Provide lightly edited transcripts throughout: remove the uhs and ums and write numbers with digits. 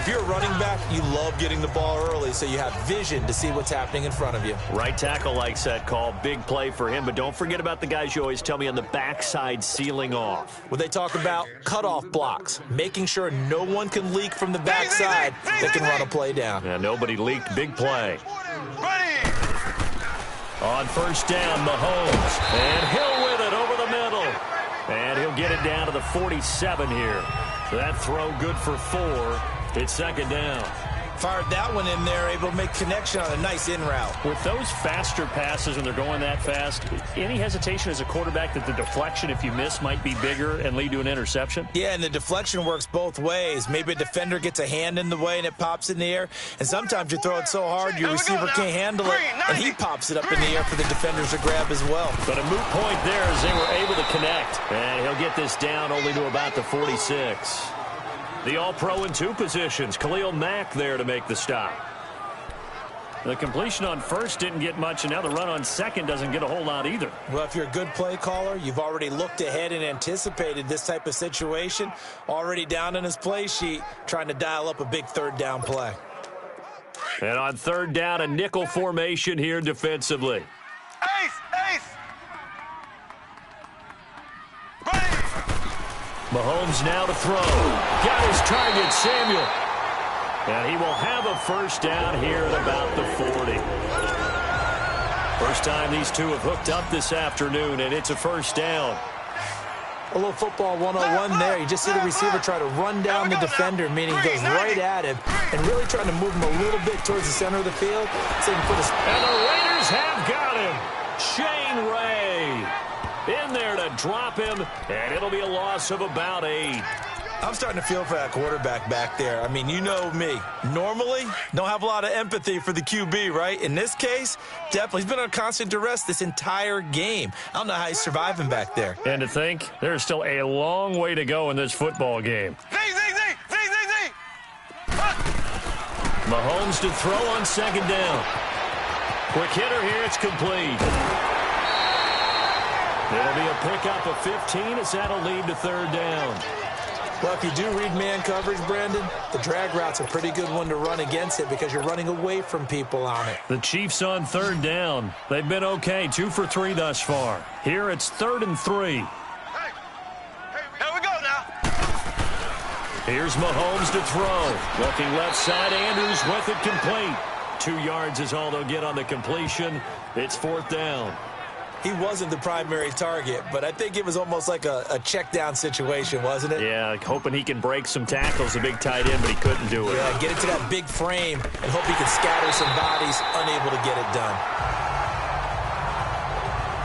If you're a running back, you love getting the ball early so you have vision to see what's happening in front of you. Right tackle likes that call. Big play for him, but don't forget about the guys you always tell me on the backside sealing off. Well, they talk about cutoff blocks, making sure no one can leak from the backside that can run a play down. Yeah, nobody leaked. Big play. On first down, Mahomes. And Hill with it over the middle. And he'll get it down to the 47 here. So that throw good for 4. It's second down. Fired that one in there, able to make connection on a nice in route. With those faster passes when they're going that fast, any hesitation as a quarterback that the deflection, if you miss, might be bigger and lead to an interception? Yeah, and the deflection works both ways. Maybe a defender gets a hand in the way and it pops in the air. And sometimes you throw it so hard your receiver can't handle it, and he pops it up in the air for the defenders to grab as well. But a moot point there as they were able to connect. And he'll get this down only to about the 46. The All-Pro in 2 positions. Khalil Mack there to make the stop. The completion on first didn't get much, and now the run on second doesn't get a whole lot either. Well, if you're a good play caller, you've already looked ahead and anticipated this type of situation. Already down in his play sheet, trying to dial up a big third down play. And on third down, a nickel formation here defensively. Mahomes now to throw. Got his target, Samuel. And he will have a first down here at about the 40. First time these two have hooked up this afternoon, and it's a first down. A little football 101 there. You just see the receiver try to run down the defender, meaning he goes right at him, and really trying to move him a little bit towards the center of the field. So he can put his... And the Raiders have got him. Shane Ray in there to drop him, and it'll be a loss of about 8. I'm starting to feel for that quarterback back there. I mean, you know me. Normally, don't have a lot of empathy for the QB, right? In this case, definitely. He's been under constant duress this entire game. I don't know how he's surviving back there. And to think, there's still a long way to go in this football game. Mahomes to throw on second down. Quick hitter here, it's complete. It'll be a pickup of 15 as that'll lead to third down. Well, if you do read man coverage, Brandon, the drag route's a pretty good one to run against it because you're running away from people on it. The Chiefs on third down. They've been okay, 2 for 3 thus far. Here it's 3rd and 3. Here we go now. Here's Mahomes to throw. Looking left side, Andrews with it complete. 2 yards is all they'll get on the completion. It's 4th down. He wasn't the primary target, but I think it was almost like a check down situation, wasn't it? Yeah, hoping he can break some tackles, a big tight end, but he couldn't do it. Yeah, get it to that big frame and hope he can scatter some bodies, unable to get it done.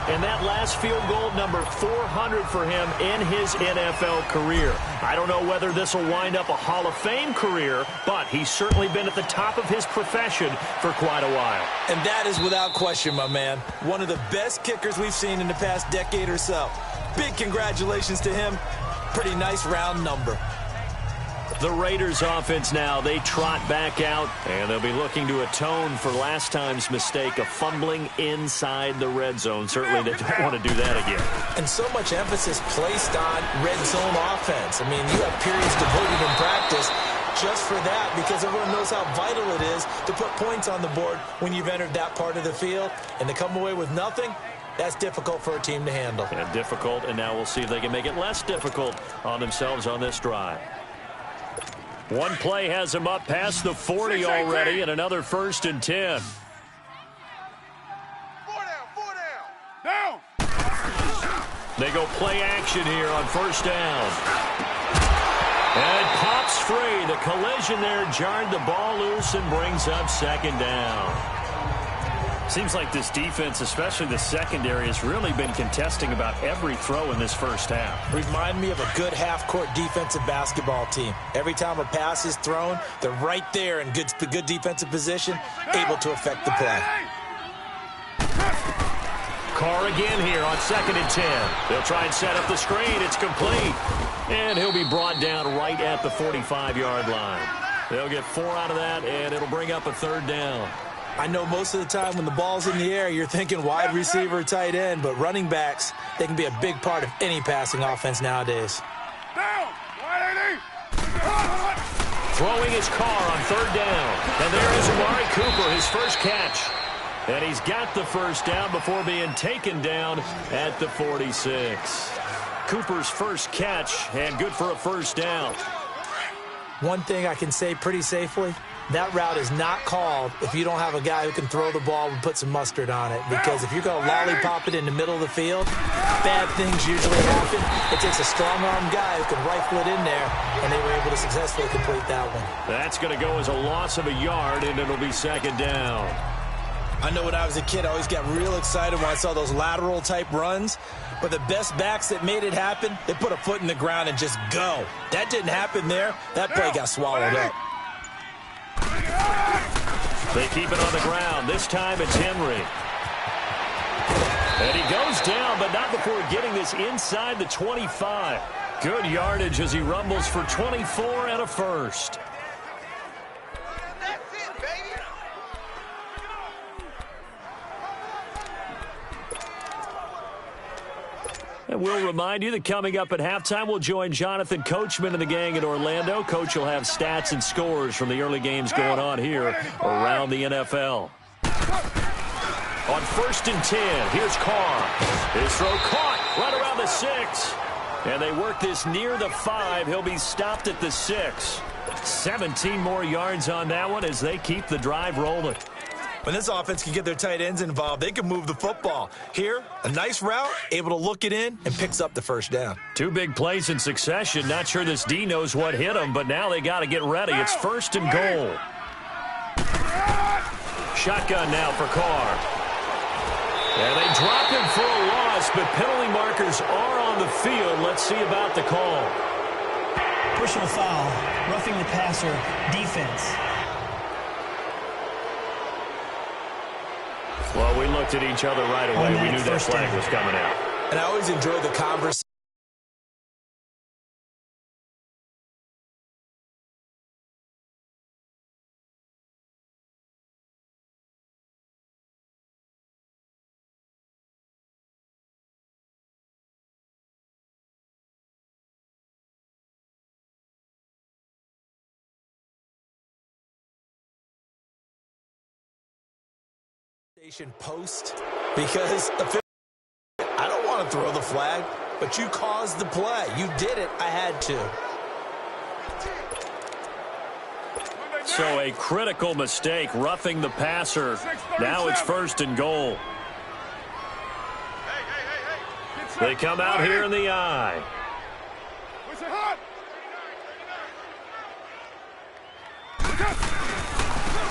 And that last field goal, number 400 for him in his NFL career. I don't know whether this will wind up a Hall of Fame career, but he's certainly been at the top of his profession for quite a while. And that is without question, my man. One of the best kickers we've seen in the past decade or so. Big congratulations to him. Pretty nice round number. The Raiders offense now, they trot back out, and they'll be looking to atone for last time's mistake of fumbling inside the red zone. Certainly they don't want to do that again. And so much emphasis placed on red zone offense. I mean, you have periods devoted in practice just for that because everyone knows how vital it is to put points on the board when you've entered that part of the field. And to come away with nothing, that's difficult for a team to handle. Yeah, difficult, and now we'll see if they can make it less difficult on themselves on this drive. One play has him up past the 40 already, and another 1st and 10. 4 down. They go play action here on first down. And it pops free. The collision there jarred the ball loose and brings up second down. Seems like this defense, especially the secondary, has really been contesting about every throw in this first half. Remind me of a good half-court defensive basketball team. Every time a pass is thrown, they're right there in good defensive position, able to affect the play. Carr again here on 2nd and 10. They'll try and set up the screen. It's complete. And he'll be brought down right at the 45-yard line. They'll get 4 out of that, and it'll bring up a 3rd down. I know most of the time when the ball's in the air, you're thinking wide receiver, tight end, but running backs, they can be a big part of any passing offense nowadays. Throwing his car on third down. And there is Amari Cooper, his first catch. And he's got the first down before being taken down at the 46. Cooper's first catch, and good for a first down. One thing I can say pretty safely, that route is not called if you don't have a guy who can throw the ball and put some mustard on it. Because if you're going to lollipop it in the middle of the field, bad things usually happen. It takes a strong-armed guy who can rifle it in there, and they were able to successfully complete that one. That's going to go as a loss of a yard, and it'll be second down. I know when I was a kid, I always got real excited when I saw those lateral-type runs. But the best backs that made it happen, they put a foot in the ground and just go. That didn't happen there. That play got swallowed up. They keep it on the ground. This time it's Henry. And he goes down, but not before getting this inside the 25. Good yardage as he rumbles for 24 and a first. And we'll remind you that coming up at halftime, we'll join Jonathan Coachman and the gang in Orlando. Coach will have stats and scores from the early games going on here around the NFL. On 1st and 10, here's Carr. His throw caught right around the 6. And they work this near the 5. He'll be stopped at the 6. 17 more yards on that one as they keep the drive rolling. When this offense can get their tight ends involved, they can move the football. Here, a nice route, able to look it in, and picks up the first down. Two big plays in succession. Not sure this D knows what hit him, but now they got to get ready. It's 1st and goal. Shotgun now for Carr. And they drop him for a loss, but penalty markers are on the field. Let's see about the call. Personal foul, roughing the passer, defense. Well, we looked at each other right away. We knew that flag was coming out. And I always enjoy the conversation. Post, because I don't want to throw the flag, but you caused the play. You did it. I had to. So a critical mistake, roughing the passer. Now it's 1st and goal. They come out here in the eye.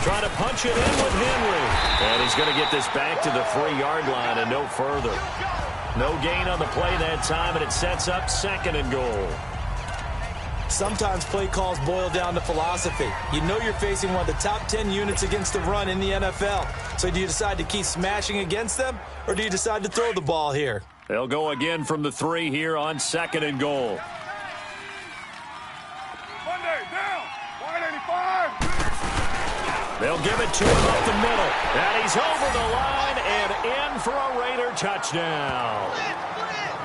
Trying to punch it in with Henry. And he's going to get this back to the 3-yard line and no further. No gain on the play that time, and it sets up 2nd and goal. Sometimes play calls boil down to philosophy. You know you're facing one of the top 10 units against the run in the NFL. So do you decide to keep smashing against them, or do you decide to throw the ball here? They'll go again from the 3 here on 2nd and goal. They'll give it to him up the middle. And he's over the line and in for a Raider touchdown.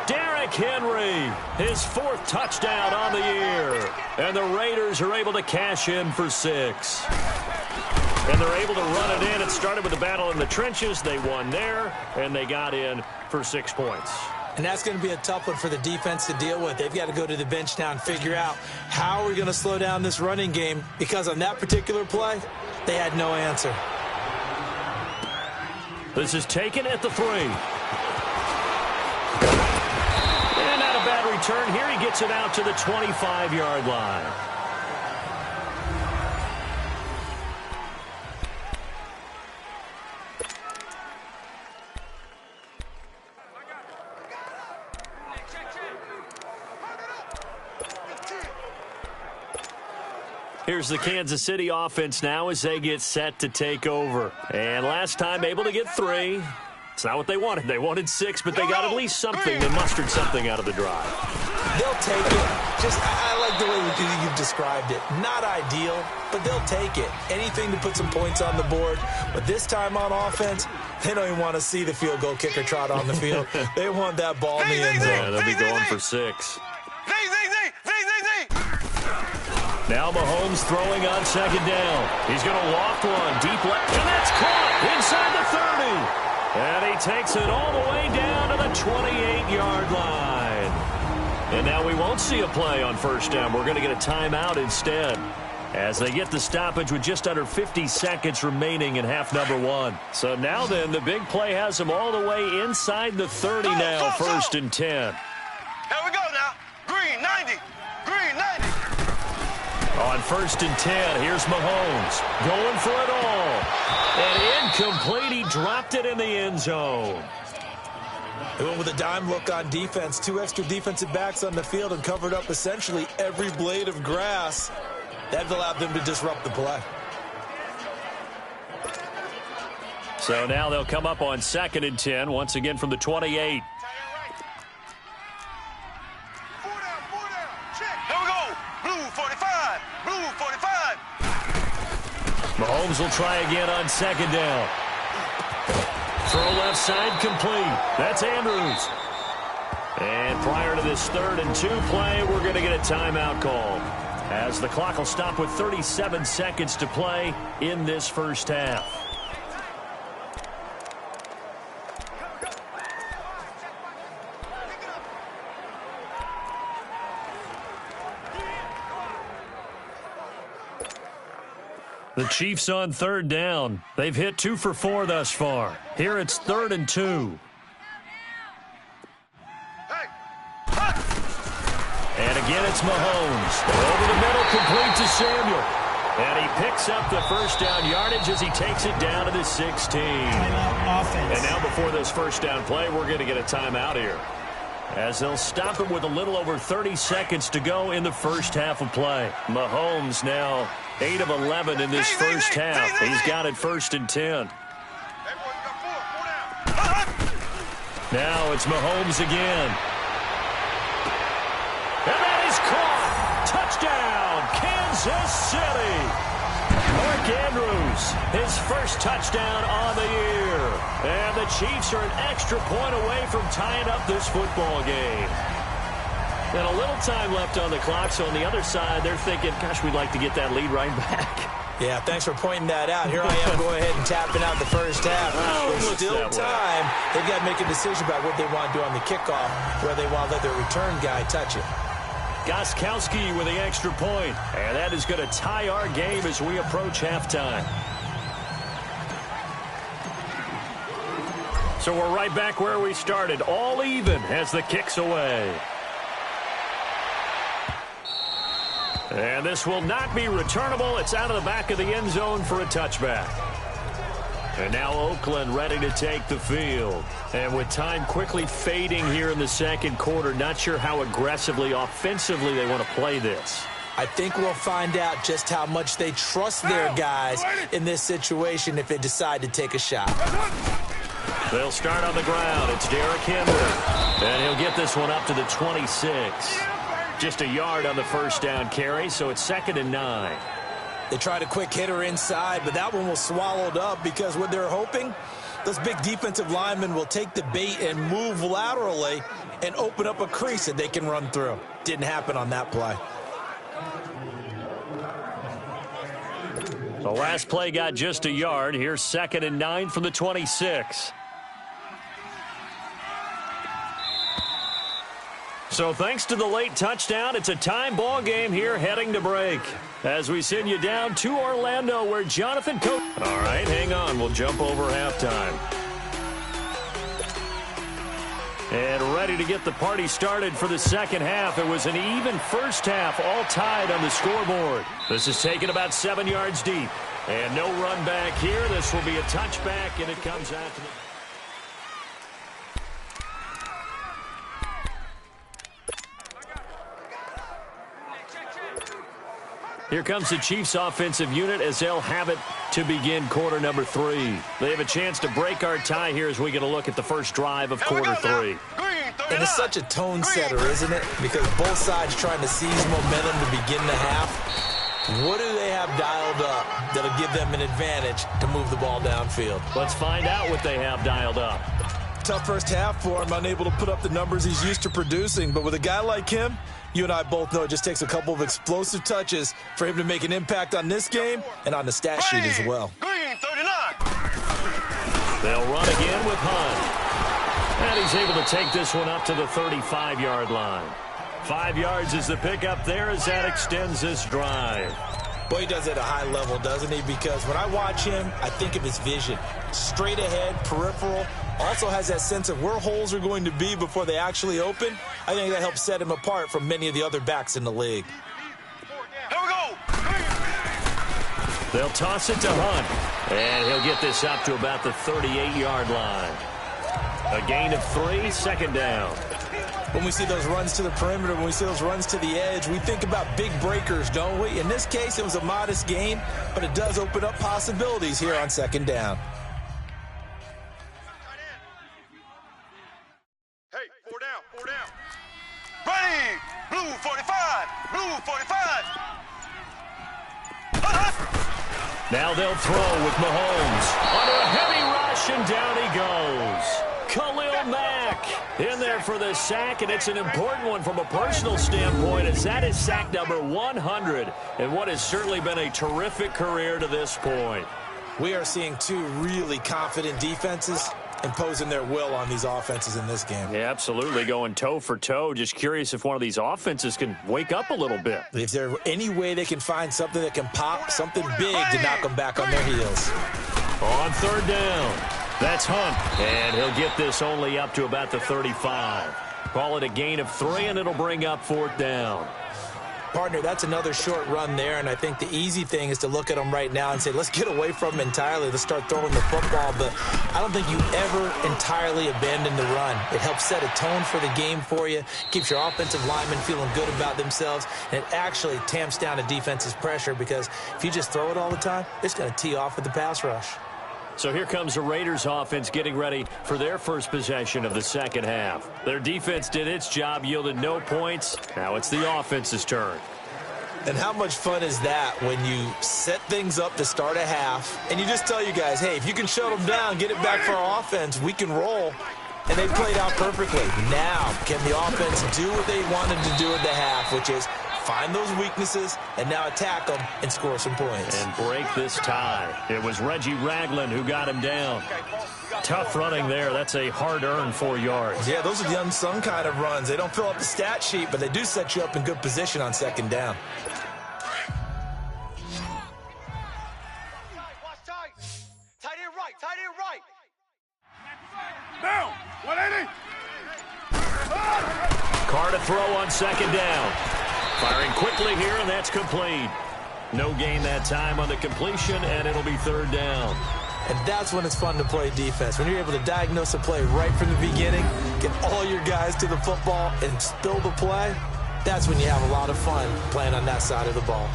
Derrick Henry, his 4th touchdown on the year. And the Raiders are able to cash in for 6. And they're able to run it in. It started with a battle in the trenches. They won there, and they got in for 6 points. And that's going to be a tough one for the defense to deal with. They've got to go to the bench now and figure out how are we going to slow down this running game, because on that particular play, they had no answer. This is taken at the 3. And not a bad return here. He gets it out to the 25-yard line. Here's the Kansas City offense now as they get set to take over. And last time able to get 3. It's not what they wanted. They wanted 6, but they got at least something. They mustered something out of the drive. They'll take it. I like the way you've described it. Not ideal, but they'll take it. Anything to put some points on the board. But this time on offense, they don't even want to see the field goal kicker trot on the field. They want that ball in the end zone. Yeah, they'll be going for 6. Now Mahomes throwing on second down. He's going to loft one deep left, and that's caught inside the 30. And he takes it all the way down to the 28-yard line. And now we won't see a play on first down. We're going to get a timeout instead, as they get the stoppage with just under 50 seconds remaining in half number one. So now then, the big play has them all the way inside the 30 now, first and 10. Here we go now. Green 90. Green 90. On first and 10, here's Mahomes going for it all. And incomplete. He dropped it in the end zone. They went with a dime look on defense. 2 extra defensive backs on the field and covered up essentially every blade of grass. That allowed them to disrupt the play. So now they'll come up on second and 10, once again from the 28. Mahomes will try again on second down. Throw left side complete. That's Andrews. And prior to this 3rd and 2 play, we're going to get a timeout call, as the clock will stop with 37 seconds to play in this first half. The Chiefs on 3rd down. They've hit 2 for 4 thus far. Here it's 3rd and 2. And again it's Mahomes. Over the middle, complete to Samuel. And he picks up the first down yardage as he takes it down to the 16. Offense. And now before this first down play, we're going to get a timeout here, as they'll stop him with a little over 30 seconds to go in the first half of play. Mahomes now 8 of 11 in this first half. He's got it 1st and 10. Now it's Mahomes again. And that is caught. Touchdown, Kansas City. Mark Andrews, his first touchdown on the year. And the Chiefs are an extra point away from tying up this football game. And a little time left on the clock, so on the other side, they're thinking, gosh, we'd like to get that lead right back. Yeah, thanks for pointing that out. Here I am going ahead and tapping out the first half. There's still time. They've got to make a decision about what they want to do on the kickoff, where they want to let their return guy touch it. Gostkowski with the extra point, and that is going to tie our game as we approach halftime. So we're right back where we started, all even as the kick's away. And this will not be returnable. It's out of the back of the end zone for a touchback. And now Oakland ready to take the field. And with time quickly fading here in the second quarter, not sure how aggressively, offensively they want to play this. I think we'll find out just how much they trust their guys in this situation if they decide to take a shot. They'll start on the ground. It's Derrick Henry. And he'll get this one up to the 26. Just a yard on the first down carry, so it's 2nd and 9. They tried a quick hitter inside, but that one was swallowed up because what they're hoping, those big defensive linemen will take the bait and move laterally and open up a crease that they can run through. Didn't happen on that play. The last play got just a yard. Here's 2nd and 9 from the 26. So thanks to the late touchdown, it's a time ball game here heading to break, as we send you down to Orlando, where Jonathan Coach. All right, hang on. We'll jump over halftime. And ready to get the party started for the second half. It was an even first half, all tied on the scoreboard. This is taken about 7 yards deep. And no run back here. This will be a touchback, and it comes out to the... Here comes the Chiefs offensive unit as they'll have it to begin quarter number 3. They have a chance to break our tie here as we get a look at the first drive of quarter 3. And it's such a tone setter, isn't it? Because both sides trying to seize momentum to begin the half. What do they have dialed up that'll give them an advantage to move the ball downfield? Let's find out what they have dialed up. tough first half for him, unable to put up the numbers he's used to producing. But with a guy like him, you and I both know it just takes a couple of explosive touches for him to make an impact on this game and on the stat sheet as well. Green 39. They'll run again with Hunt. And he's able to take this one up to the 35-yard line. 5 yards is the pickup there as that extends this drive. Boy, he does it at a high level, doesn't he? Because when I watch him, I think of his vision. Straight ahead, peripheral. Also has that sense of where holes are going to be before they actually open. I think that helps set him apart from many of the other backs in the league. Here we go. They'll toss it to Hunt. And he'll get this up to about the 38-yard line. A gain of 3, second down. When we see those runs to the perimeter, when we see those runs to the edge, we think about big breakers, don't we? In this case, it was a modest gain, but it does open up possibilities here on second down. Hey, 4 down, 4 down. Ready. Blue 45. Blue 45. Now they'll throw with Mahomes. Under a heavy rush, and down he goes. Khalil Mack in there for the sack, and it's an important one from a personal standpoint, as that is sack number 100 in what has certainly been a terrific career to this point. We are seeing two really confident defenses imposing their will on these offenses in this game. Yeah, absolutely, going toe for toe. Just curious if one of these offenses can wake up a little bit. If there's any way they can find something that can pop, something big to knock them back on their heels. On third down. That's Hunt, and he'll get this only up to about the 35. Call it a gain of 3, and it'll bring up fourth down. Partner, that's another short run there, and I think the easy thing is to look at them right now and say, let's get away from them entirely. Let's start throwing the football, but I don't think you ever entirely abandon the run. It helps set a tone for the game for you, keeps your offensive linemen feeling good about themselves, and it actually tamps down a defense's pressure, because if you just throw it all the time, it's going to tee off with the pass rush. So here comes the Raiders offense getting ready for their first possession of the second half. Their defense did its job, yielded no points. Now it's the offense's turn. And how much fun is that when you set things up to start a half and you just tell you guys, hey, if you can shut them down, get it back for our offense, we can roll. And they played out perfectly. Now, can the offense do what they wanted to do at the half, which is find those weaknesses and now attack them and score some points. And break this tie. It was Reggie Ragland who got him down. Tough running there. That's a hard-earned 4 yards. Yeah, those are the unsung kind of runs. They don't fill up the stat sheet, but they do set you up in good position on second down. Watch tight. Tight end right. Tight end right. Down. 180. Carr to throw on second down. Firing quickly here, and that's complete. No gain that time on the completion, and it'll be third down. And that's when it's fun to play defense. When you're able to diagnose a play right from the beginning, get all your guys to the football, and spill the play, that's when you have a lot of fun playing on that side of the ball.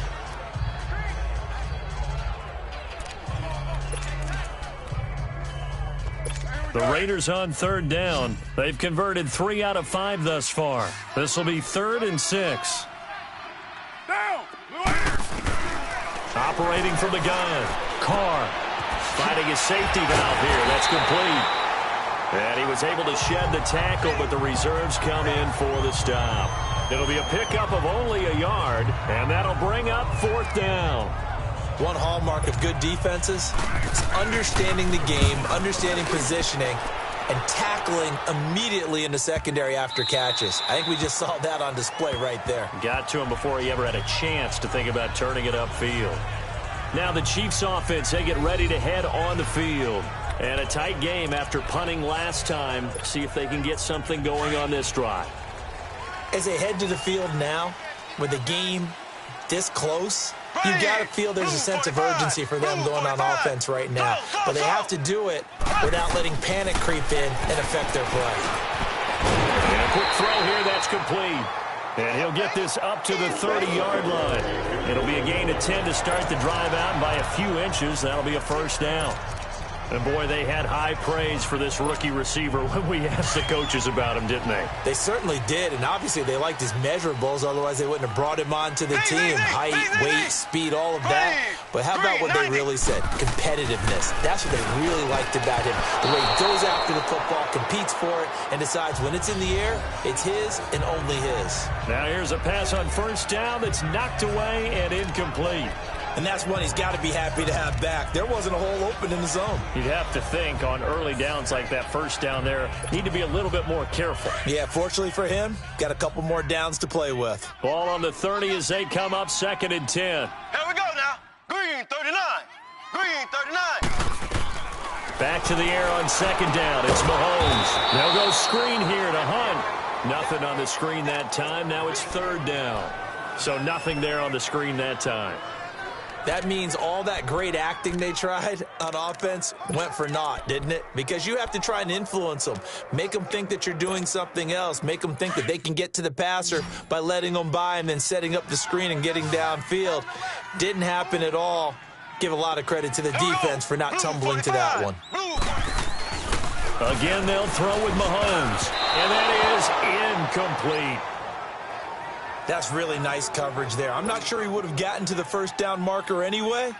The Raiders on third down. They've converted 3 out of 5 thus far. This will be 3rd and 6. Down. Operating from the gun. Carr finding his safety valve here. That's complete. And he was able to shed the tackle, but the reserves come in for the stop. It'll be a pickup of only a yard, and that'll bring up fourth down. One hallmark of good defenses is understanding the game, understanding positioning, and tackling immediately in the secondary after catches. I think we just saw that on display right there. Got to him before he ever had a chance to think about turning it upfield. Now the Chiefs offense, they get ready to head on the field. And a tight game after punting last time. See if they can get something going on this drive. As they head to the field now, with the game this close, you've got to feel there's a sense of urgency for them going on offense right now. But they have to do it without letting panic creep in and affect their play. And a quick throw here, that's complete. And he'll get this up to the 30-yard line. It'll be a gain of 10 to start the drive out, and by a few inches, that'll be a first down. And, boy, they had high praise for this rookie receiver when we asked the coaches about him, didn't they? They certainly did, and obviously they liked his measurables. Otherwise, they wouldn't have brought him onto the team. Height, weight, speed, all of that. But how about what they really said? Competitiveness. That's what they really liked about him. The way he goes after the football, competes for it, and decides when it's in the air, it's his and only his. Now here's a pass on first down that's knocked away and incomplete. And that's one he's got to be happy to have back. There wasn't a hole open in the zone. You'd have to think on early downs like that first down there, need to be a little bit more careful. Yeah, fortunately for him, got a couple more downs to play with. Ball on the 30 as they come up 2nd and 10. Here we go now. Green 39. Green 39. Back to the air on 2nd down. It's Mahomes. They'll go screen here to Hunt. Nothing on the screen that time. Now it's 3rd down. So nothing there on the screen that time. That means all that great acting they tried on offense went for naught, didn't it? Because you have to try and influence them. Make them think that you're doing something else. Make them think that they can get to the passer by letting them by and then setting up the screen and getting downfield. Didn't happen at all. Give a lot of credit to the defense for not tumbling to that one. Again, they'll throw with Mahomes. And that is incomplete. That's really nice coverage there. I'm not sure he would have gotten to the first down marker anyway,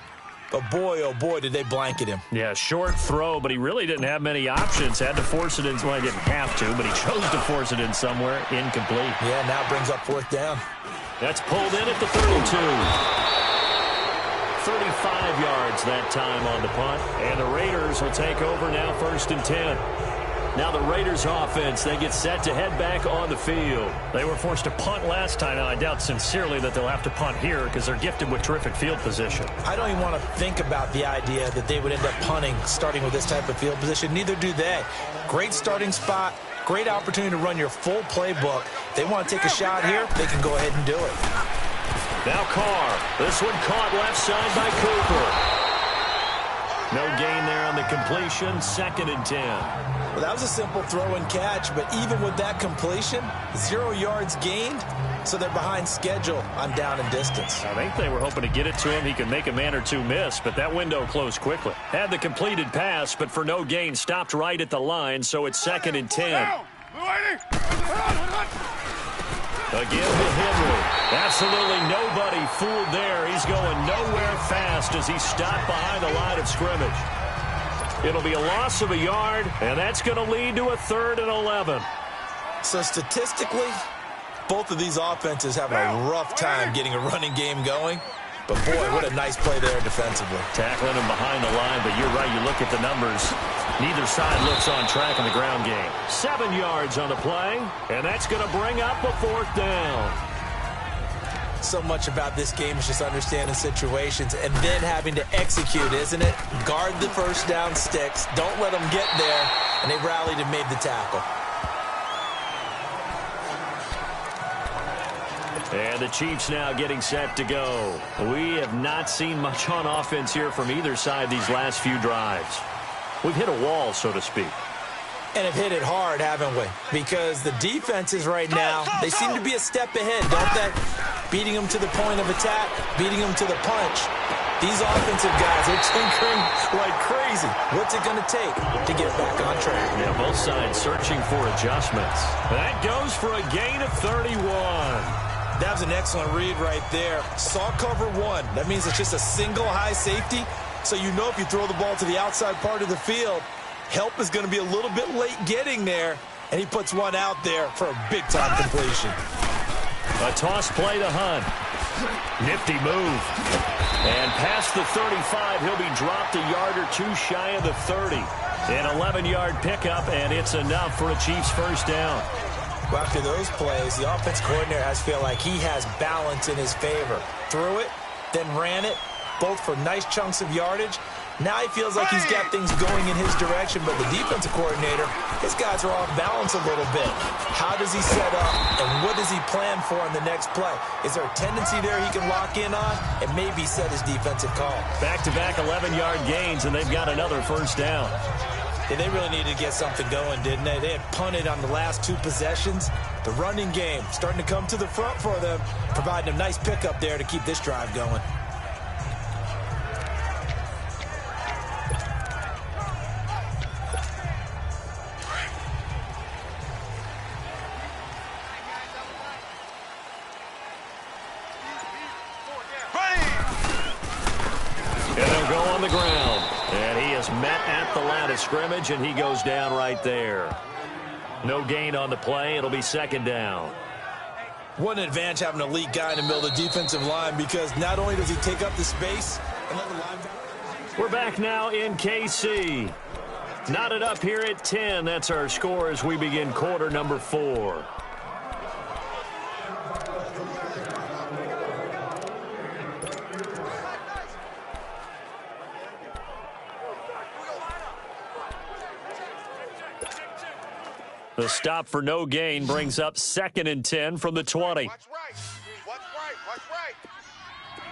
but boy, oh boy, did they blanket him. Yeah, short throw, but he really didn't have many options. Had to force it in. Well, he didn't have to, but he chose to force it in somewhere. Incomplete. Yeah, now it brings up 4th down. That's pulled in at the 32. 35 yards that time on the punt, and the Raiders will take over now 1st and 10. Now the Raiders offense, they get set to head back on the field. They were forced to punt last time. Now, I doubt sincerely that they'll have to punt here because they're gifted with terrific field position. I don't even want to think about the idea that they would end up punting starting with this type of field position. Neither do they. Great starting spot, great opportunity to run your full playbook. If they want to take a shot here, they can go ahead and do it. Now Carr. This one caught left side by Cooper. No gain there on the completion. 2nd and 10. Well, that was a simple throw and catch, but even with that completion, 0 yards gained, so they're behind schedule on down and distance. I think they were hoping to get it to him. He could make a man or two miss, but that window closed quickly. Had the completed pass, but for no gain, stopped right at the line, so it's 2nd and 10. Again to Henry. Absolutely nobody fooled there. He's going nowhere fast as he's stopped behind the line of scrimmage. It'll be a loss of a yard, and that's going to lead to a 3rd and 11. So statistically, both of these offenses have a rough time getting a running game going. But, boy, what a nice play there defensively. Tackling him behind the line, but you're right. You look at the numbers. Neither side looks on track in the ground game. 7 yards on the play, and that's going to bring up a 4th down. So much about this game is just understanding situations and then having to execute, isn't it? Guard the first down sticks. Don't let them get there. And they rallied and made the tackle. And the Chiefs now getting set to go. We have not seen much on offense here from either side these last few drives. We've hit a wall, so to speak. And have hit it hard, haven't we? Because the defenses right now, they seem to be a step ahead, don't they? Beating them to the point of attack, beating them to the punch. These offensive guys are tinkering like crazy. What's it going to take to get back on track? Yeah, both sides searching for adjustments. That goes for a gain of 31. That was an excellent read right there. Saw cover 1. That means it's just a single high safety. So you know if you throw the ball to the outside part of the field, help is going to be a little bit late getting there. And he puts one out there for a big-time completion. A toss play to Hunt. Nifty move. And past the 35, he'll be dropped a yard or two shy of the 30. An 11-yard pickup, and it's enough for a Chiefs first down. Well, after those plays, the offense coordinator has to feel like he has balance in his favor. Threw it, then ran it, both for nice chunks of yardage. Now he feels like he's got things going in his direction, but the defensive coordinator, his guys are off balance a little bit. How does he set up, and what does he plan for on the next play? Is there a tendency there he can lock in on and maybe set his defensive call? Back-to-back 11-yard gains, and they've got another first down. Yeah, they really needed to get something going, didn't they? They had punted on the last 2 possessions. The running game starting to come to the front for them, providing a nice pickup there to keep this drive going. the ground. And he is met at the line of scrimmage, and he goes down right there. No gain on the play. It'll be second down. What an advantage having an elite guy in the middle of the defensive line, because not only does he take up the space, and let the linebacker... We're back now in KC. Knotted up here at 10. That's our score as we begin quarter number 4. The stop for no gain brings up 2nd and 10 from the 20. Watch right. Watch right. Watch right.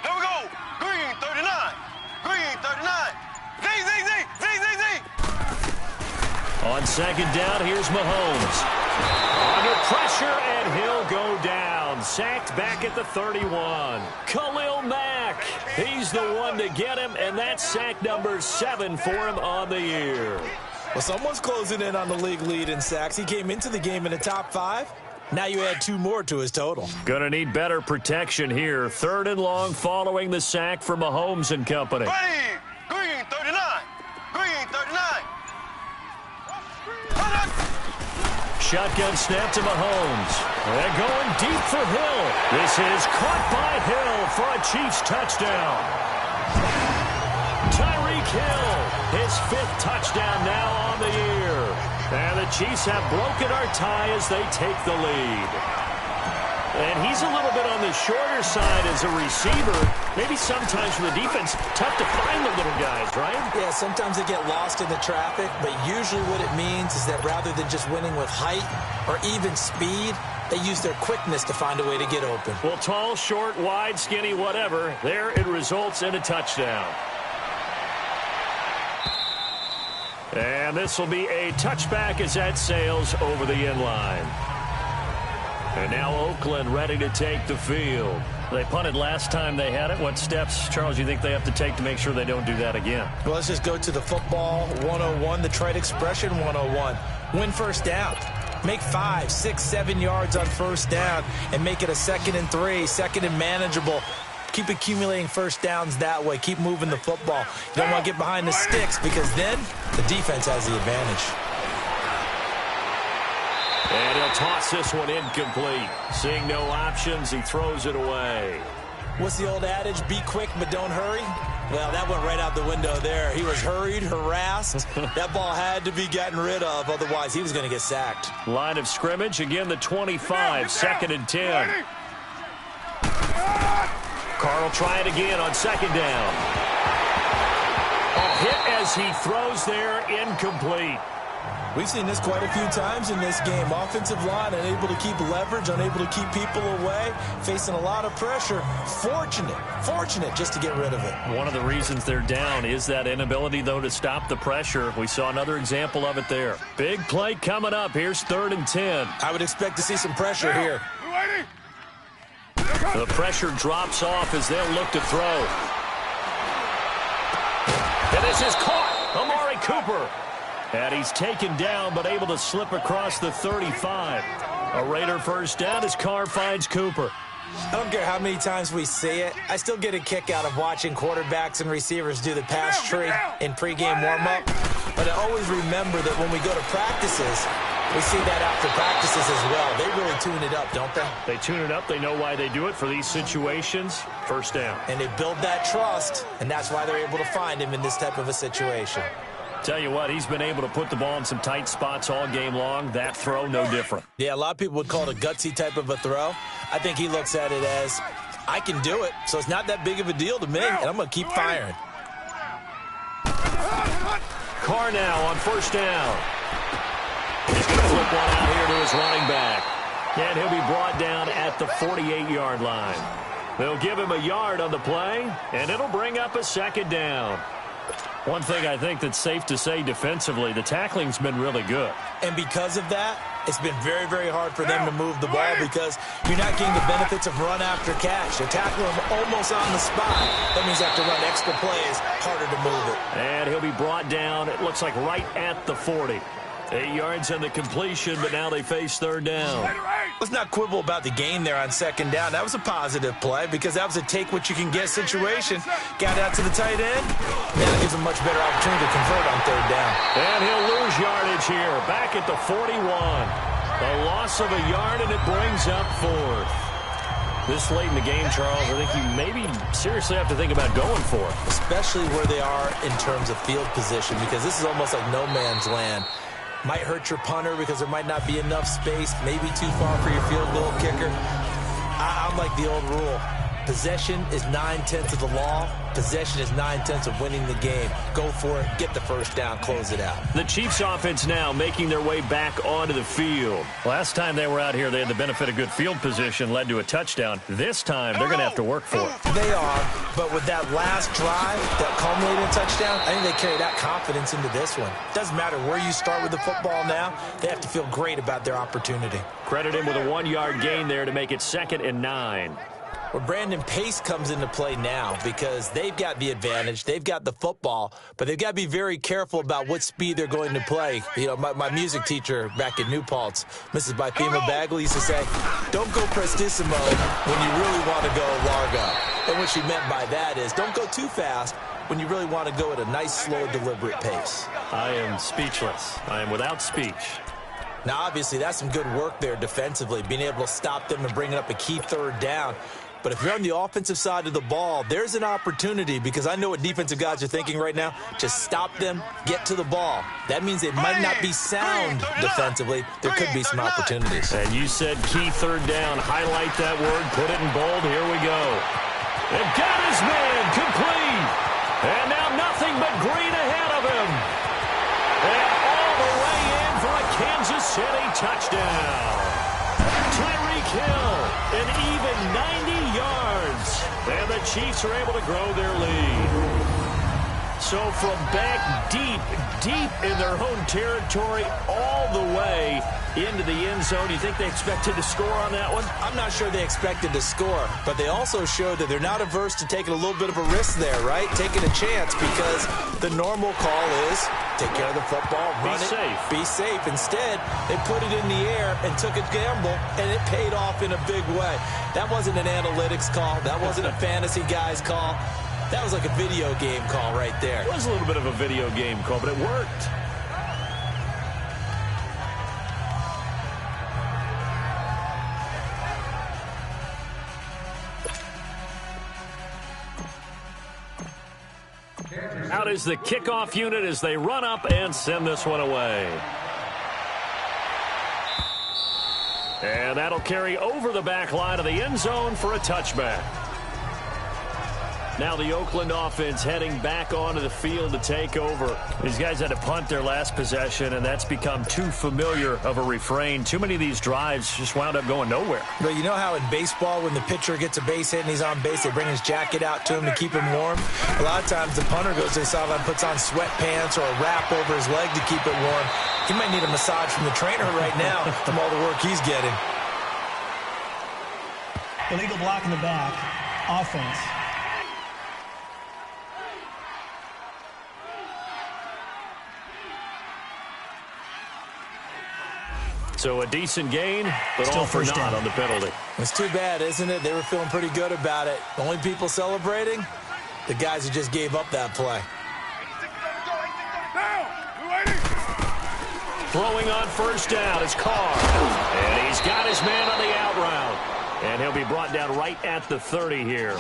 Here we go. Green 39. Green 39. Z, Z, Z, Z, Z, Z. On second down, here's Mahomes. Under pressure, and he'll go down. Sacked back at the 31. Khalil Mack. He's the one to get him, and that's sack number 7 for him on the year. Well, someone's closing in on the league lead in sacks. He came into the game in the top 5. Now you add 2 more to his total. Gonna need better protection here. 3rd and long following the sack for Mahomes and company. Ready. Green 39. Green 39. Shotgun snap to Mahomes. They're going deep for Hill. This is caught by Hill for a Chiefs touchdown. Tyreek Hill, his 5th touchdown now on the year. And the Chiefs have broken our tie as they take the lead. And he's a little bit on the shorter side as a receiver. Maybe sometimes for the defense, tough to find the little guys, right? Yeah, sometimes they get lost in the traffic, but usually what it means is that rather than just winning with height or even speed, they use their quickness to find a way to get open. Well, tall, short, wide, skinny, whatever, there it results in a touchdown. And this will be a touchback as that sails over the end line. And now Oakland ready to take the field. They punted last time they had it. What steps, Charles, you think they have to take to make sure they don't do that again? Well, let's just go to the football 101, the trade expression 101. Win first down. Make 5, 6, 7 yards on first down and make it a 2nd and 3, 2nd and manageable. Keep accumulating first downs that way. Keep moving the football. You don't want to get behind the sticks because then the defense has the advantage. And he'll toss this one incomplete. Seeing no options, he throws it away. What's the old adage? Be quick, but don't hurry. Well, that went right out the window there. He was hurried, harassed. That ball had to be gotten rid of. Otherwise, he was going to get sacked. Line of scrimmage, again the 25, 2nd and 10. Carr will try it again on 2nd down. A hit as he throws there, incomplete. We've seen this quite a few times in this game. Offensive line unable to keep leverage, unable to keep people away, facing a lot of pressure. Fortunate just to get rid of it. One of the reasons they're down is that inability, though, to stop the pressure. We saw another example of it there. Big play coming up. Here's 3rd and 10. I would expect to see some pressure here. The pressure drops off as they'll look to throw. And this is caught. Amari Cooper. And he's taken down, but able to slip across the 35. A Raider first down as Carr finds Cooper. I don't care how many times we see it. I still get a kick out of watching quarterbacks and receivers do the pass tree in pregame warm-up. But I always remember that when we go to practices, we see that after practices as well. They really tune it up, don't they? They tune it up. They know why they do it for these situations. First down. And they build that trust, and that's why they're able to find him in this type of a situation. Tell you what, he's been able to put the ball in some tight spots all game long. That throw, no different. Yeah, a lot of people would call it a gutsy type of a throw. I think he looks at it as, I can do it, so it's not that big of a deal to me, and I'm going to keep firing. Carr now on first down. He's going to flip one out here to his running back. And he'll be brought down at the 48-yard line. They'll give him a yard on the play, and it'll bring up a 2nd down. One thing I think that's safe to say defensively, the tackling's been really good. And because of that, it's been very, very hard for them to move the ball because you're not getting the benefits of run after catch. They're tackling him almost on the spot. That means they have to run extra plays, harder to move it. And he'll be brought down, it looks like right at the 40. 8 yards on the completion, but now they face third down. Let's not quibble about the gain there on second down. That was a positive play because that was a take-what-you-can-get situation. Got out to the tight end. Now it gives him a much better opportunity to convert on third down. And he'll lose yardage here, back at the 41. A loss of a yard, and it brings up fourth. This late in the game, Charles, I think you maybe seriously have to think about going for it. Especially where they are in terms of field position, because this is almost like no man's land. Might hurt your punter because there might not be enough space, maybe too far for your field goal kicker. I'm like the old rule. Possession is 9/10 of the law. Possession is 9/10 of winning the game. Go for it, get the first down, close it out. The Chiefs offense now making their way back onto the field. Last time they were out here, they had the benefit of good field position, led to a touchdown. This time, they're going to have to work for it. They are, but with that last drive that culminated in a touchdown, I think they carry that confidence into this one. Doesn't matter where you start with the football now, they have to feel great about their opportunity. Credit him with a 1-yard gain there to make it 2nd and 9. Well, Brandon, pace comes into play now because they've got the advantage. They've got the football, but they've got to be very careful about what speed they're going to play. You know, my music teacher back at New Paltz, Mrs. Bythema Bagley, used to say, don't go prestissimo when you really want to go largo. And what she meant by that is don't go too fast when you really want to go at a nice, slow, deliberate pace. I am speechless. I am without speech. Now, obviously, that's some good work there defensively, being able to stop them and bringing up a key third down. But if you're on the offensive side of the ball, there's an opportunity because I know what defensive guys are thinking right now. Just stop them, get to the ball. That means they might not be sound defensively. There could be some opportunities. And you said key third down. Highlight that word. Put it in bold. Here we go. They've got his man complete. And now nothing but green ahead of him. And all the way in for a Kansas City touchdown. Tyreek Hill, an even 90 yards. And the Chiefs are able to grow their lead. So from back deep in their own territory, all the way into the end zone, you think they expected to score on that one? I'm not sure they expected to score, but they also showed that they're not averse to taking a little bit of a risk there, right? Taking a chance because the normal call is take care of the football, run it, be safe. Instead, they put it in the air and took a gamble, and it paid off in a big way. That wasn't an analytics call. That wasn't a fantasy guy's call. That was like a video game call right there. It was a little bit of a video game call, but it worked. Out is the kickoff unit as they run up and send this one away. And that'll carry over the back line of the end zone for a touchback. Now the Oakland offense heading back onto the field to take over. These guys had to punt their last possession, and that's become too familiar of a refrain. Too many of these drives just wound up going nowhere. But you know how in baseball, when the pitcher gets a base hit and he's on base, they bring his jacket out to him to keep him warm? A lot of times the punter goes to the sideline, puts on sweatpants or a wrap over his leg to keep it warm. He might need a massage from the trainer right now from all the work he's getting. Illegal block in the back. Offense. So a decent gain, but Still all for first naught down on the penalty. It's too bad, isn't it? They were feeling pretty good about it. The only people celebrating, the guys who just gave up that play. Throwing on first down is Carr. And he's got his man on the out route. And he'll be brought down right at the 30 here.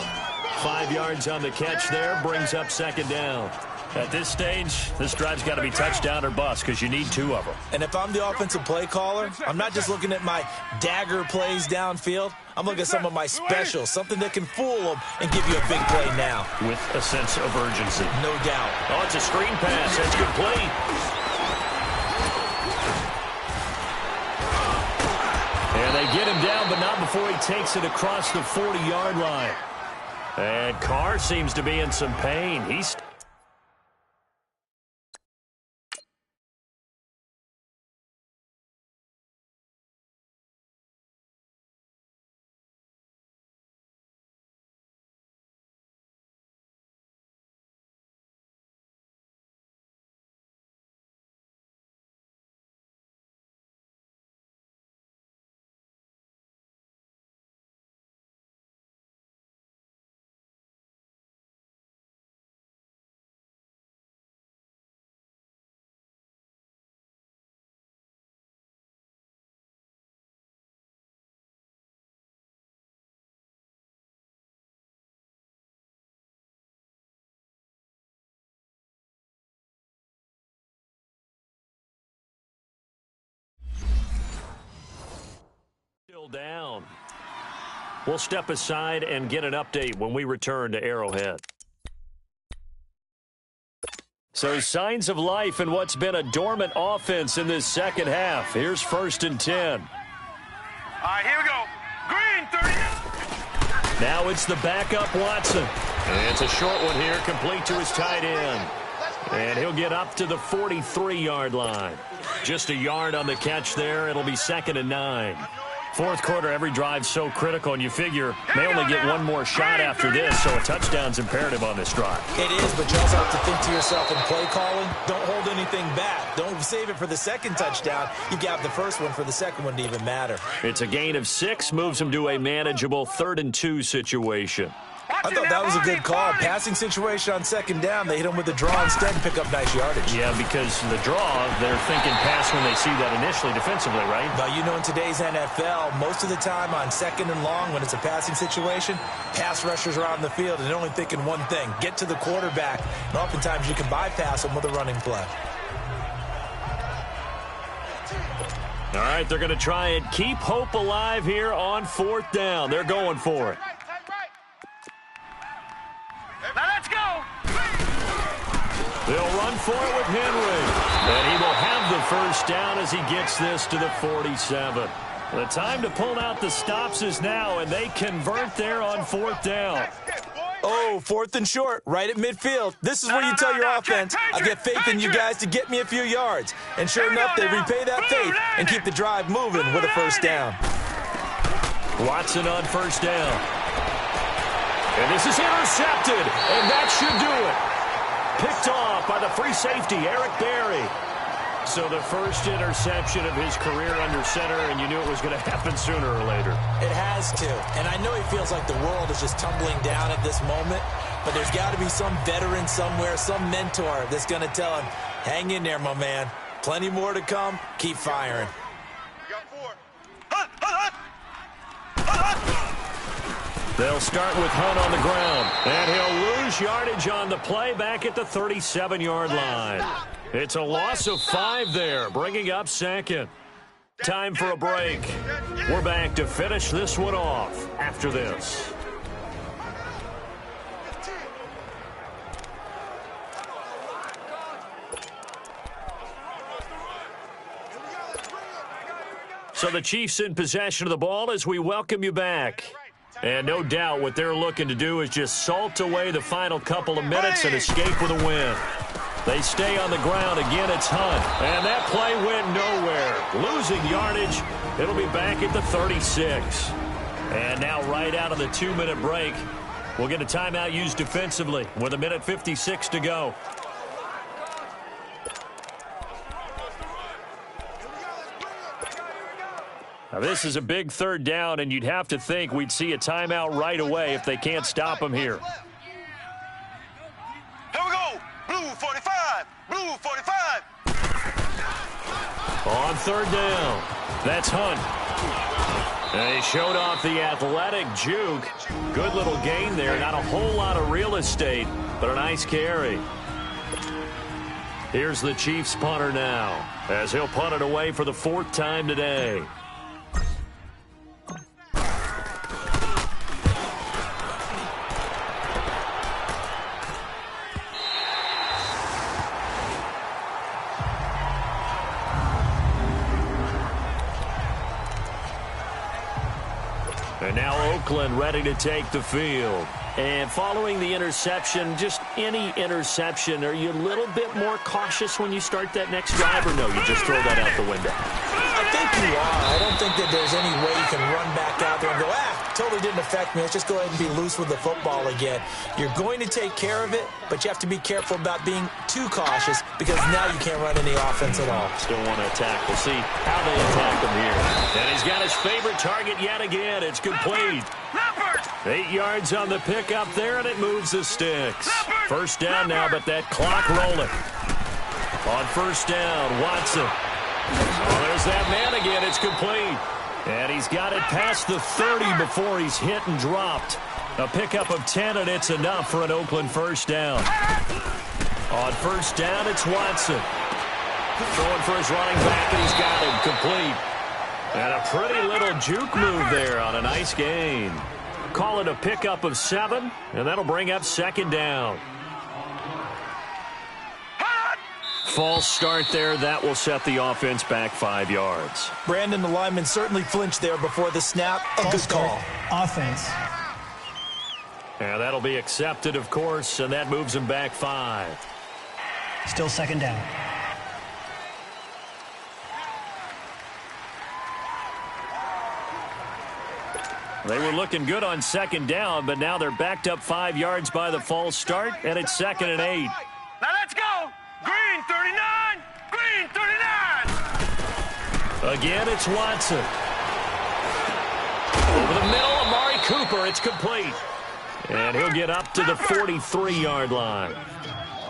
5 yards on the catch there, brings up second down. At this stage, this drive's got to be touchdown or bust because you need 2 of them. And if I'm the offensive play caller, I'm not just looking at my dagger plays downfield. I'm looking at some of my specials, something that can fool them and give you a big play now. With a sense of urgency. No doubt. Oh, it's a screen pass. That's complete. And they get him down, but not before he takes it across the 40-yard line. And Carr seems to be in some pain. He's down. We'll step aside and get an update when we return to Arrowhead. So signs of life in what's been a dormant offense in this second half. Here's 1st and 10. All right, here we go. Green, 30. Now it's the backup Watson. And it's a short one here, complete to his tight end. And he'll get up to the 43-yard line. Just a yard on the catch there. It'll be 2nd and 9. Fourth quarter, every drive's so critical, and you figure they only get one more shot after this, so a touchdown's imperative on this drive. It is, but you also have to think to yourself in play calling, don't hold anything back. Don't save it for the second touchdown. You got the first one for the second one to even matter. It's a gain of 6, moves them to a manageable 3rd and 2 situation. I thought that was a good call. Passing situation on 2nd down. They hit him with the draw instead and pick up nice yardage. Yeah, because the draw, they're thinking pass when they see that initially defensively, right? Now, you know, in today's NFL, most of the time on 2nd and long, when it's a passing situation, pass rushers are on the field and they're only thinking one thing, get to the quarterback. And oftentimes you can bypass them with a running play. All right, they're going to try and keep hope alive here on 4th down. They're going for it. Now let's go. They'll run for it with Henry. And he will have the first down as he gets this to the 47. The time to pull out the stops is now, and they convert there on 4th down. Oh, 4th and short, right at midfield. This is where you tell your offense, I get faith in you guys to get me a few yards. And sure enough, they repay that faith and keep the drive moving with a first down. Watson on 1st down. And this is intercepted, and that should do it. Picked off by the free safety, Eric Berry. So the first interception of his career under center, and you knew it was going to happen sooner or later. It has to. And I know he feels like the world is just tumbling down at this moment, but there's got to be some veteran somewhere, some mentor that's going to tell him, hang in there, my man. Plenty more to come. Keep firing. They'll start with Hunt on the ground, and he'll lose yardage on the play back at the 37-yard line. It's a loss of 5 there, bringing up 2nd. Time for a break. We're back to finish this one off after this. So the Chiefs in possession of the ball as we welcome you back. And no doubt what they're looking to do is just salt away the final couple of minutes and escape with a win. They stay on the ground. Again, it's Hunt. And that play went nowhere. Losing yardage. It'll be back at the 36. And now right out of the 2-minute break, we'll get a timeout used defensively with 1:56 to go. Now, this is a big 3rd down, and you'd have to think we'd see a timeout right away if they can't stop him here. Here we go. Blue 45. Blue 45. On 3rd down, that's Hunt. And he showed off the athletic juke. Good little gain there. Not a whole lot of real estate, but a nice carry. Here's the Chiefs punter now, as he'll punt it away for the 4th time today. And now Oakland ready to take the field. And following the interception, just any interception, are you a little bit more cautious when you start that next drive, or no, you just throw that out the window? I think you are. I don't think that there's any way you can run back out there and go, totally didn't affect me. Let's just go ahead and be loose with the football again. You're going to take care of it, but you have to be careful about being too cautious because now you can't run any offense at all. Still want to attack. We'll see how they attack him here. And he's got his favorite target yet again. It's complete. 8 yards on the pickup there, and it moves the sticks. First down now, but that clock rolling. On first down, Watson. Oh, there's that man again. It's complete. And he's got it past the 30 before he's hit and dropped. A pickup of 10, and it's enough for an Oakland first down. On first down, it's Watson. Throwing for his running back, and he's got him complete. And a pretty little juke move there on a nice gain. Call it a pickup of 7, and that'll bring up 2nd down. False start there. That will set the offense back 5 yards. Brandon, the lineman certainly flinched there before the snap. A good call. Offense. And that'll be accepted, of course, and that moves him back 5. Still 2nd down. They were looking good on 2nd down, but now they're backed up 5 yards by the false start, and it's 2nd and 8. Now let's go. Green 39. Green 39. Again, it's Watson. Over the middle, Amari Cooper. It's complete. And he'll get up to the 43-yard line.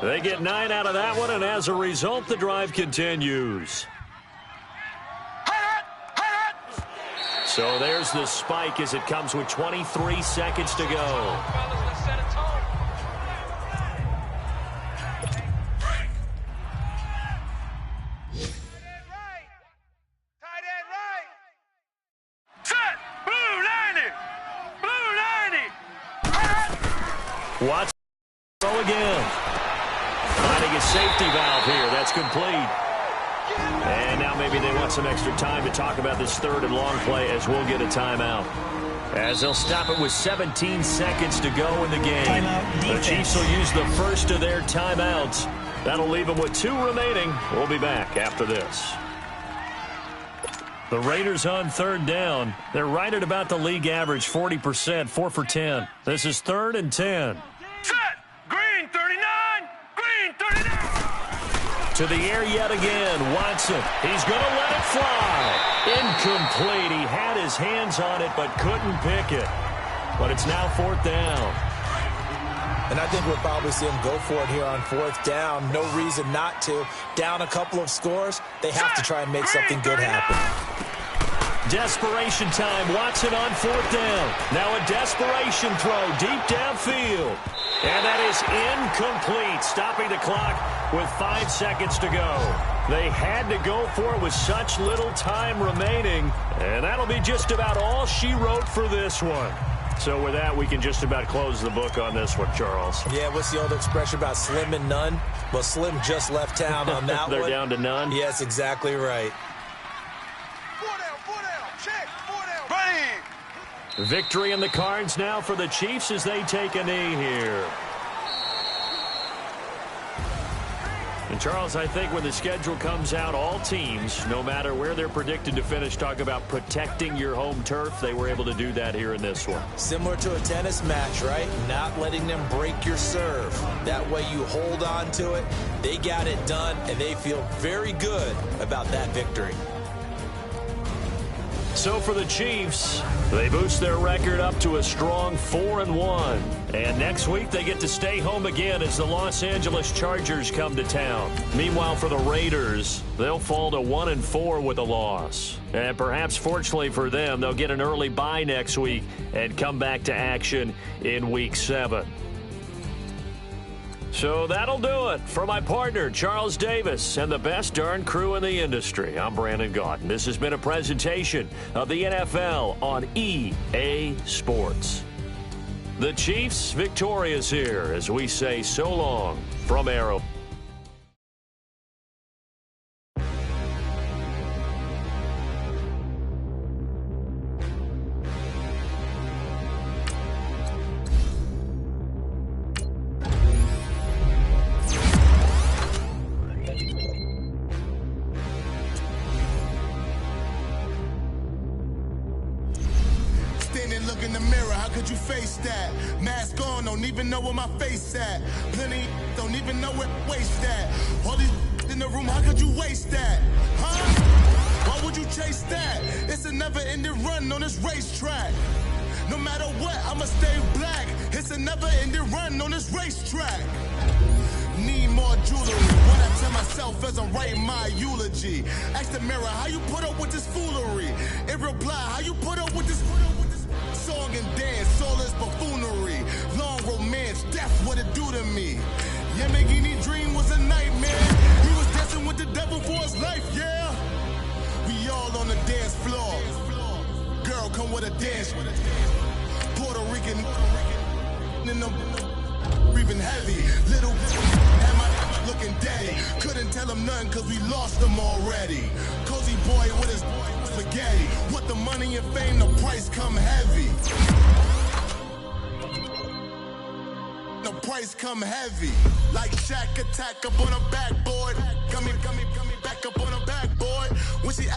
They get 9 out of that one, and as a result, the drive continues. So there's the spike as it comes with 23 seconds to go. Watson throw again. Finding a safety valve here. That's complete. And now maybe they want some extra time to talk about this 3rd and long play as we'll get a timeout. As they'll stop it with 17 seconds to go in the game. The Chiefs will use the first of their timeouts. That'll leave them with 2 remaining. We'll be back after this. The Raiders on 3rd down. They're right at about the league average, 40%, 4 for 10. This is 3rd and 10. Set! Green 39! Green 39! To the air yet again, Watson. He's going to let it fly. Incomplete. He had his hands on it but couldn't pick it. But it's now 4th down. And I think we'll probably see him go for it here on 4th down. No reason not to. Down a couple of scores, they have to try and make something good happen. Desperation time. Watson on 4th down. Now a desperation throw deep downfield. And that is incomplete, stopping the clock with 5 seconds to go. They had to go for it with such little time remaining. And that'll be just about all she wrote for this one. So with that, we can just about close the book on this one, Charles. Yeah, what's the old expression about slim and none? Well, Slim just left town on that They're one. down to none? Yes, exactly right. 4 down, check, 4 down. Ready. Victory in the cards now for the Chiefs as they take a knee here. And, Charles, I think when the schedule comes out, all teams, no matter where they're predicted to finish, talk about protecting your home turf. They were able to do that here in this one. Similar to a tennis match, right? Not letting them break your serve. That way you hold on to it. They got it done, and they feel very good about that victory. So for the Chiefs, they boost their record up to a strong 4-1. And next week they get to stay home again as the Los Angeles Chargers come to town. Meanwhile for the Raiders, they'll fall to 1-4 with a loss. And perhaps fortunately for them, they'll get an early bye next week and come back to action in Week 7. So that'll do it. For my partner, Charles Davis, and the best darn crew in the industry, I'm Brandon Gaudin. This has been a presentation of the NFL on EA Sports. The Chiefs victorious here as we say so long from Arrow. Look in the mirror, how could you face that? Mask on, don't even know where my face at. Plenty don't even know where waste at. All these in the room, how could you waste that? Huh? Why would you chase that? It's a never-ending run on this racetrack. No matter what, I'ma stay black. It's a never-ending run on this racetrack. Need more jewelry. What I tell myself as I'm writing my eulogy. Ask the mirror, how you put up with this foolery? In reply, how you put up with this song and dance, soulless buffoonery. Long romance, death, what it do to me. Yamagini dream was a nightmare. He was dancing with the devil for his life, yeah. We all on the dance floor. holding them breathing heavy. Little had my looking daddy. Couldn't tell him nothing cause we lost him already. Cozy boy with his spaghetti. With the money and fame, the price come heavy. The price come heavy. Like Shaq attack up on a backboard. Come back up on a backboard. When she